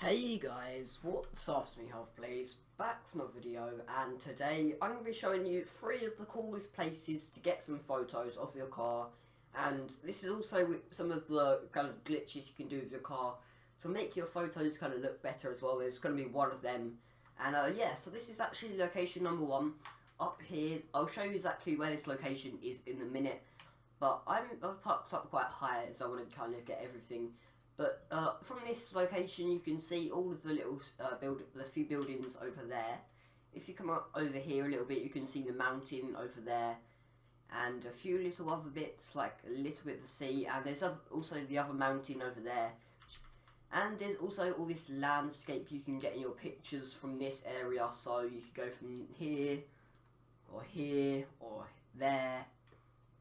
Hey guys, what's up? It's me Health Plays, back from a video, and today I'm going to be showing you 3 of the coolest places to get some photos of your car, and this is also with some of the kind of glitches you can do with your car to make your photos kind of look better as well. There's going to be one of them, and yeah, so this is actually location number 1, up here. I'll show you exactly where this location is in a minute, but I've parked up quite high as I want to kind of get everything. But from this location you can see all of the little the few buildings over there. If you come up over here a little bit, you can see the mountain over there, and a few little other bits like a little bit of the sea, and there's also the other mountain over there. And there's also all this landscape you can get in your pictures from this area, so you could go from here or there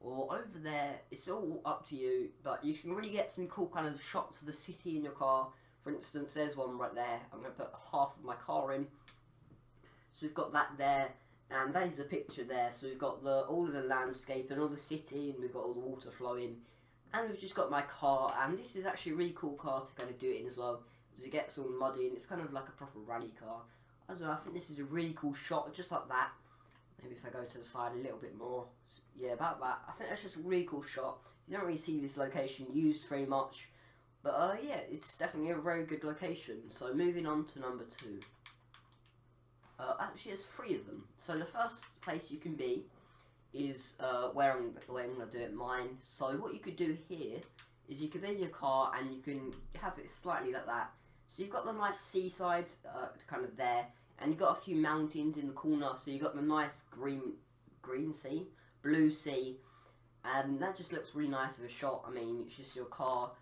or over there. It's all up to you, but you can really get some cool kind of shots of the city in your car. For instance, there's one right there. I'm going to put half of my car in, so we've got that there, and that is a picture there. So we've got all of the landscape and all the city, and we've got all the water flowing, and we've just got my car. And this is actually a really cool car to kind of do it in as well, because it gets all muddy and it's kind of like a proper rally car. I don't know, I think this is a really cool shot, just like that. Maybe if I go to the side a little bit more. Yeah, about that. I think that's just a really cool shot. You don't really see this location used very much. But yeah, it's definitely a very good location. So moving on to number 2. Actually, there's 3 of them. So the first place you can be is where I'm going to do it, mine. So what you could do here is you could be in your car and you can have it slightly like that. So you've got the nice seaside kind of there. And you've got a few mountains in the corner, so you've got the nice green sea, blue sea, and that just looks really nice of a shot. I mean, it's just your car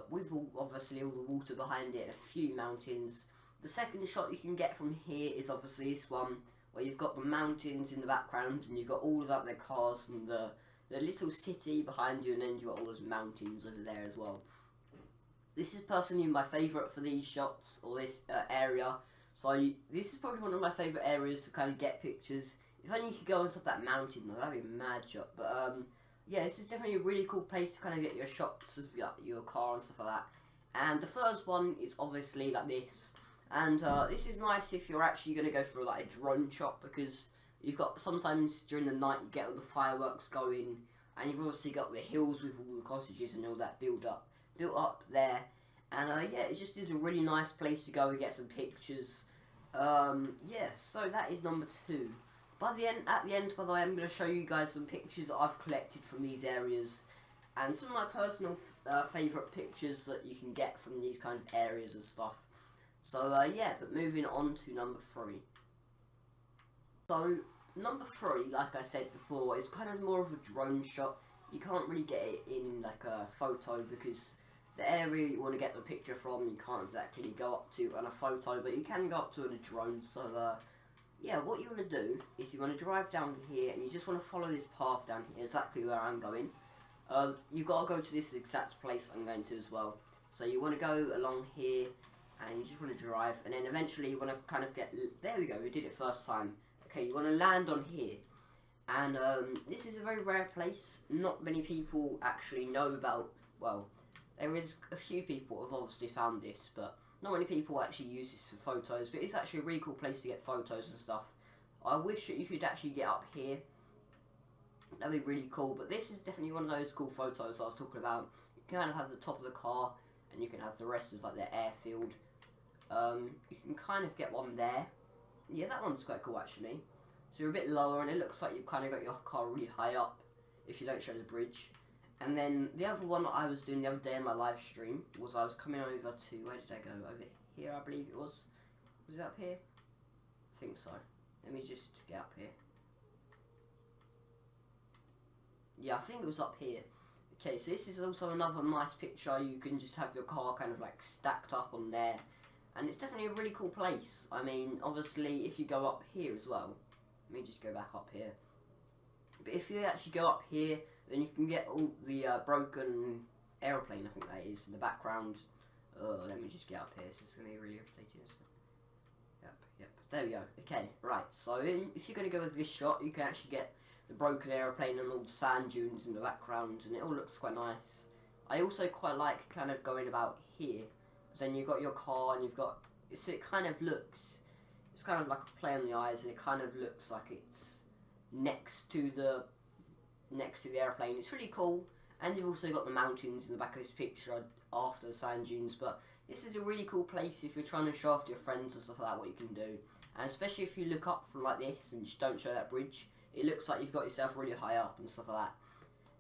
with obviously all the water behind it and a few mountains. The second shot you can get from here is obviously this one, where you've got the mountains in the background, and you've got all of that, the cars and the little city behind you, and then you've got all those mountains over there as well. This is personally my favourite for these shots, or this area. So this is probably one of my favourite areas to kind of get pictures. If only you could go on top of that mountain, though, that'd be a mad shot. But yeah, this is definitely a really cool place to kind of get your shots of your car and stuff like that. And the first one is obviously like this. And this is nice if you're actually going to go for like a drone shot, because you've got sometimes during the night you get all the fireworks going, and you've obviously got the hills with all the cottages and all that built up there. And yeah, it just is a really nice place to go and get some pictures. Yeah, so that is number 2. At the end, by the way, I'm going to show you guys some pictures that I've collected from these areas, and some of my personal favourite pictures that you can get from these kind of areas and stuff. So yeah, but moving on to number 3. So number 3, like I said before, is kind of more of a drone shot. You can't really get it in like a photo, because the area you want to get the picture from, you can't exactly go up to on a photo, but you can go up to on a drone. So yeah, what you want to do is you want to drive down here, and you just want to follow this path down here, exactly where I'm going. You've got to go to this exact place I'm going to as well. So you want to go along here, and you just want to drive, and then eventually you want to kind of get, there we go, we did it first time. Okay, you want to land on here. And this is a very rare place. Not many people actually know about, well, there is a few people who have obviously found this, but not many people actually use this for photos. But it's actually a really cool place to get photos and stuff. I wish that you could actually get up here. That'd be really cool. But this is definitely one of those cool photos I was talking about. You can kind of have the top of the car, and you can have the rest of like the airfield. You can kind of get one there. Yeah, that one's quite cool actually. So you're a bit lower, and it looks like you've kind of got your car really high up if you don't show the bridge. And then the other one that I was doing the other day in my live stream was I was coming over to, where did I go? Over here, I believe it was. Was it up here? I think so. Let me just get up here. Yeah, I think it was up here. Okay, so this is also another nice picture. You can just have your car kind of like stacked up on there. And it's definitely a really cool place. I mean, obviously, if you go up here as well. Let me just go back up here. But if you actually go up here, then you can get all the broken aeroplane, I think that is, in the background. Let me just get up here, so it's going to be really irritating. Yep, there we go. Okay, right, so if you're going to go with this shot, you can actually get the broken aeroplane and all the sand dunes in the background, and it all looks quite nice. I also quite like kind of going about here, Then you've got your car, and you've got, so it kind of looks, it's kind of like a play on the eyes, and it kind of looks like it's next to the airplane. It's really cool. And you've also got the mountains in the back of this picture after the sand dunes. But this is a really cool place if you're trying to show off to your friends and stuff like that what you can do. And especially if you look up from like this and just don't show that bridge, it looks like you've got yourself really high up and stuff like that.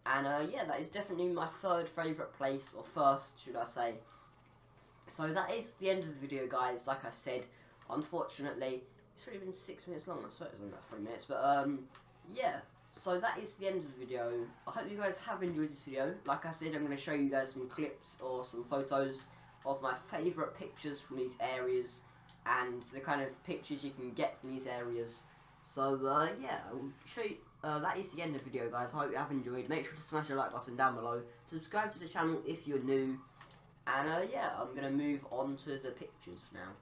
And yeah, that is definitely my third favourite place, or first should I say. So that is the end of the video, guys. Like I said, unfortunately it's already been 6 minutes long. I suppose it was only about 3 minutes, but yeah. So that is the end of the video. I hope you guys have enjoyed this video. Like I said, I'm going to show you guys some clips or some photos of my favourite pictures from these areas and the kind of pictures you can get from these areas. So yeah, I'll show you. That is the end of the video, guys. I hope you have enjoyed. Make sure to smash the like button down below. Subscribe to the channel if you're new. And yeah, I'm going to move on to the pictures now.